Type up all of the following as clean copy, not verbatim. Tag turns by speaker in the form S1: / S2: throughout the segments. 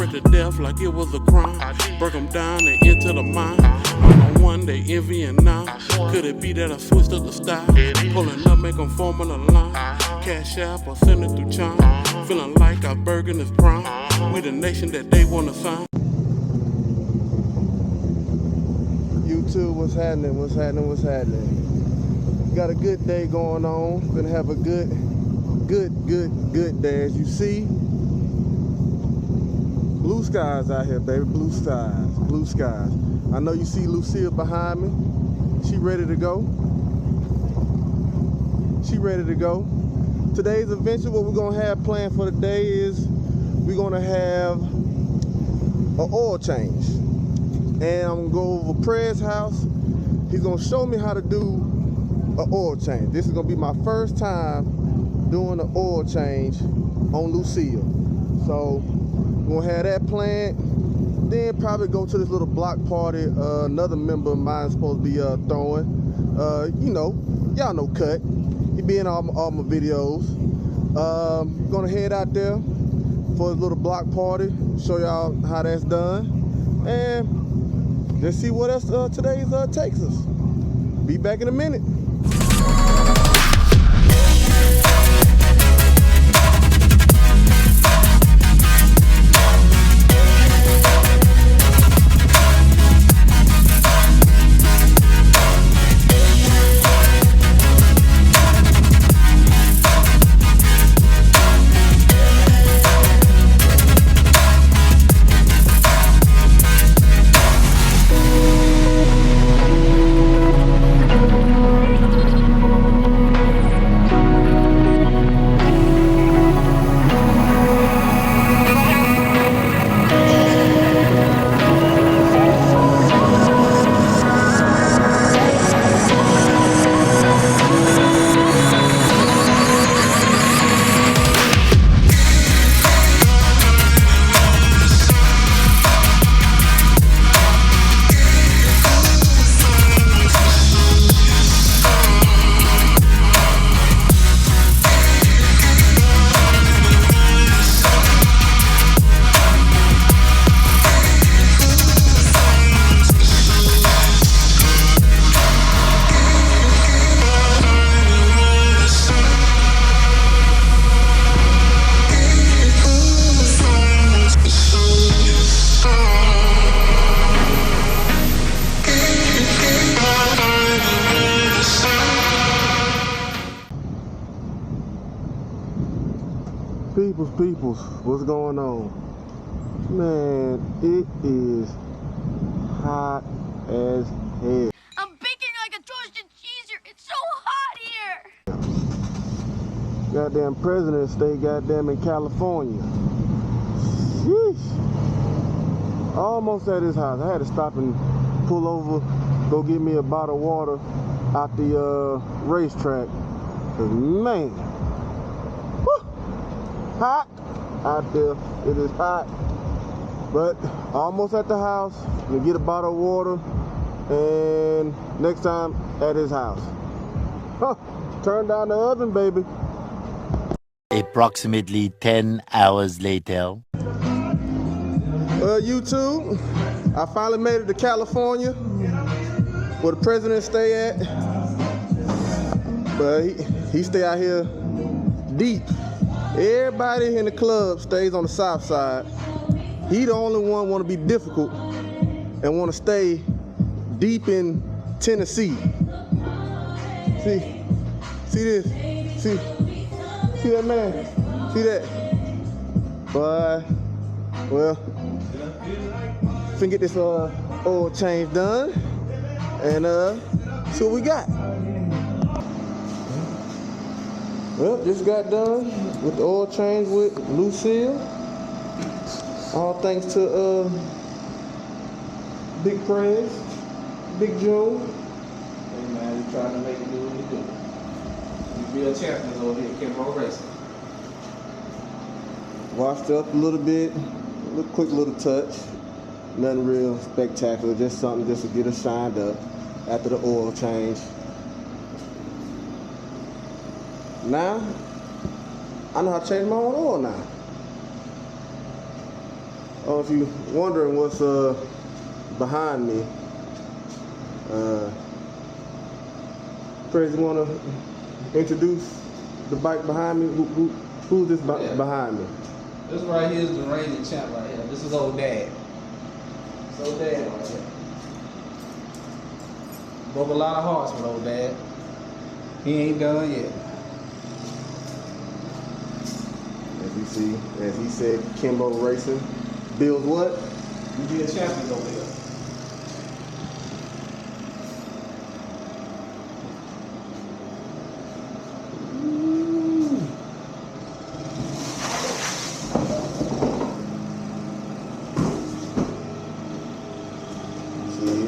S1: worked to death like it was a crime. Broke them down and into the mind. I'm the one they envying now. Could it be that I switched up the style? Pulling up, make them form in a line. Cash app or send it through Chime. Feeling like our Bergen is prime. We the nation that they wanna sign.
S2: YouTube, what's happening? What's happening? What's happening? Got a good day going on. Gonna have a good day. As you see, blue skies out here, baby. Blue skies, blue skies. I know you see Lucille behind me. She ready to go. She ready to go. Today's adventure, what we're gonna have planned for the day is we're gonna have an oil change. And I'm gonna go over Pred's house. He's gonna show me how to do an oil change. This is gonna be my first time doing an oil change on Lucille. So we're gonna have that planned. Then probably go to this little block party. Another member of mine is supposed to be throwing. You know, y'all know Cut. He be in all my videos. Gonna head out there for a little block party. Show y'all how that's done. And let's see what else today's takes us. Be back in a minute. Peoples, what's going on? Man, it is hot as hell.
S3: I'm baking like a toasted cheese here. It's so hot here.
S2: Goddamn president stay goddamn in California. Sheesh. Almost at his house. I had to stop and pull over, go get me a bottle of water out the racetrack. 'Cause man, hot out there. It is hot, but almost at the house. We get a bottle of water, and next time at his house. Huh, turn down the oven, baby.
S4: Approximately 10 hours later.
S2: YouTube, I finally made it to California, where the president stay at, but he stay out here deep. Everybody in the club stays on the south side. He the only one want to be difficult and want to stay deep in Tennessee. See this? See that man? See that? But well, finna get this oil change done and see what we got. Well, just got done with the oil change with Lucille. All thanks to Big Prez, Big Joe.
S5: Hey man, we trying to make it do what we do. We real champions over here, Kimbo Racing.
S2: Washed up a little bit, quick little touch. Nothing real spectacular, just something just to get us shined up after the oil change. Now, I know how to change my own oil now. Oh, if you're wondering what's behind me, Crazy, want to introduce the bike behind me? Who's this behind me?
S5: This right here is the reigning champ right here. This is old dad. It's old dad right here. Broke a lot of hearts with old dad. He ain't done yet.
S2: As you see, as he said, Kimbo Racing builds what?
S5: We be a champion over here.
S2: See?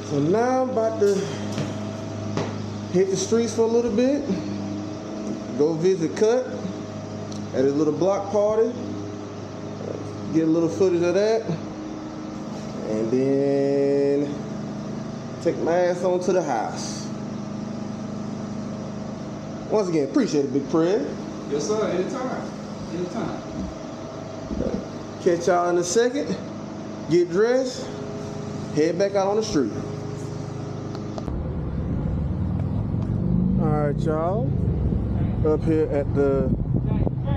S2: So now I'm about to hit the streets for a little bit. Go visit Cut at his little block party. Get a little footage of that. And then take my ass on to the house. Once again, appreciate it, Big Fred.
S5: Yes, sir. Anytime. Anytime.
S2: Catch y'all in a second. Get dressed. Head back out on the street. All right, y'all. Up here at the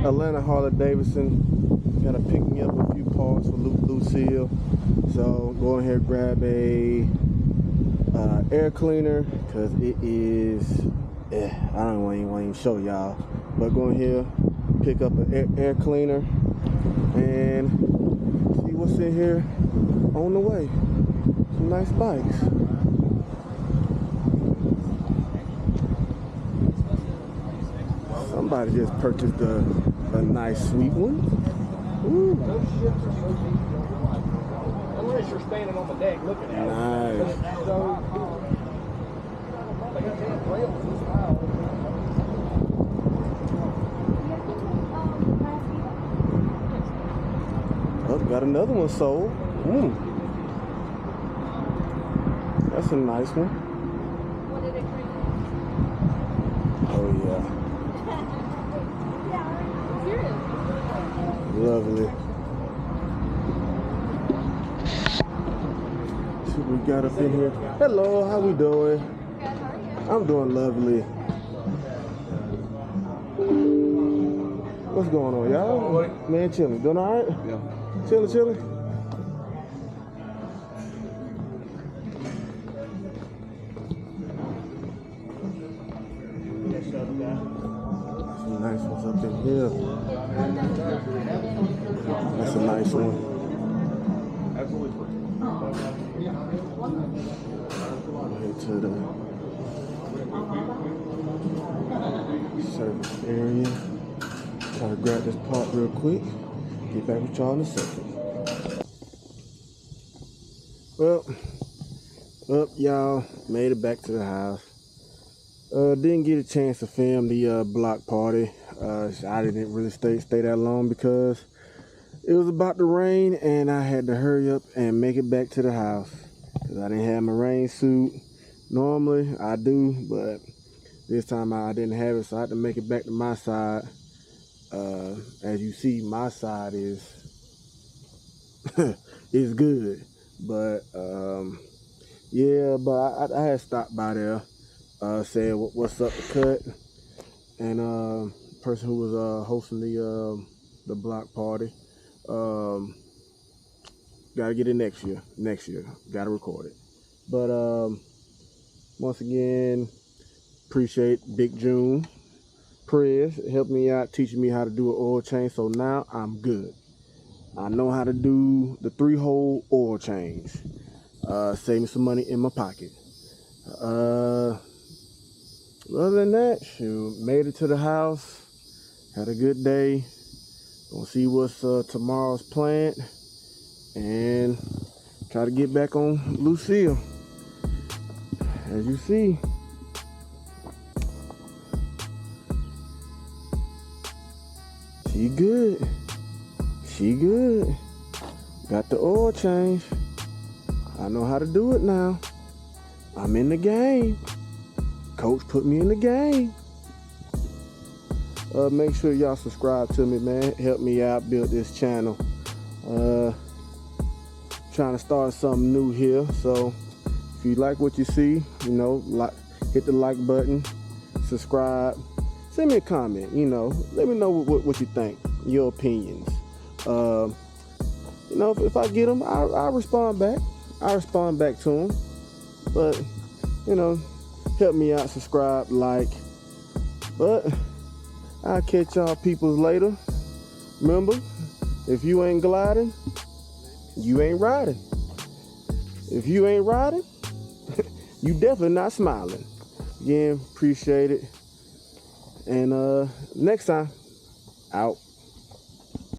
S2: Atlanta Harley-Davidson. Gotta pick me up a few parts for Lucille. So go ahead and grab a air cleaner, because it is, I don't want to even show y'all. But go in here, pick up an air cleaner, and see what's in here on the way. Some nice bikes. Somebody just purchased a nice sweet one. Ooh.
S6: Unless you're standing on the deck looking at it.
S2: Nice. Oh, got another one sold. That's a nice one. Oh yeah. Lovely. See what we got up in here. Hello, how we doing?
S3: Good, how are you?
S2: I'm doing lovely. What's going on, y'all? Man, chilling. Doing all right?
S5: Yeah.
S2: Chilling. Some nice ones up in here. That's a nice one. Head to the service area. Try to grab this part real quick. Get back with y'all in a second. Well, y'all made it back to the house. Didn't get a chance to film the block party. I didn't really stay that long because it was about to rain and I had to hurry up and make it back to the house because I didn't have my rain suit. Normally I do, but this time I didn't have it, so I had to make it back to my side. As you see, my side is is good, but yeah, but I had stopped by there, said what's up to Cut, and person who was hosting the block party. Gotta get it next year, gotta record it. But once again, appreciate Big June Prez helped me out, teaching me how to do an oil change, so now I'm good. I know how to do the 3-hole oil change. Save me some money in my pocket. Other than that, shoot, made it to the house, had a good day. Gonna see what's tomorrow's plan and try to get back on Lucille. As you see, she good. Got the oil change. I know how to do it now. I'm in the game. Coach put me in the game. Make sure y'all subscribe to me, man. Help me out, build this channel. Trying to start something new here. So if you like what you see, you know, hit the like button, subscribe, send me a comment, you know, let me know what you think, your opinions. You know, if I get them, I'll respond back. I respond back to them. But, you know, help me out, subscribe, like. But I'll catch y'all peoples later. Remember, if you ain't gliding, you ain't riding. If you ain't riding, you definitely not smiling. Again, appreciate it. And next time, out.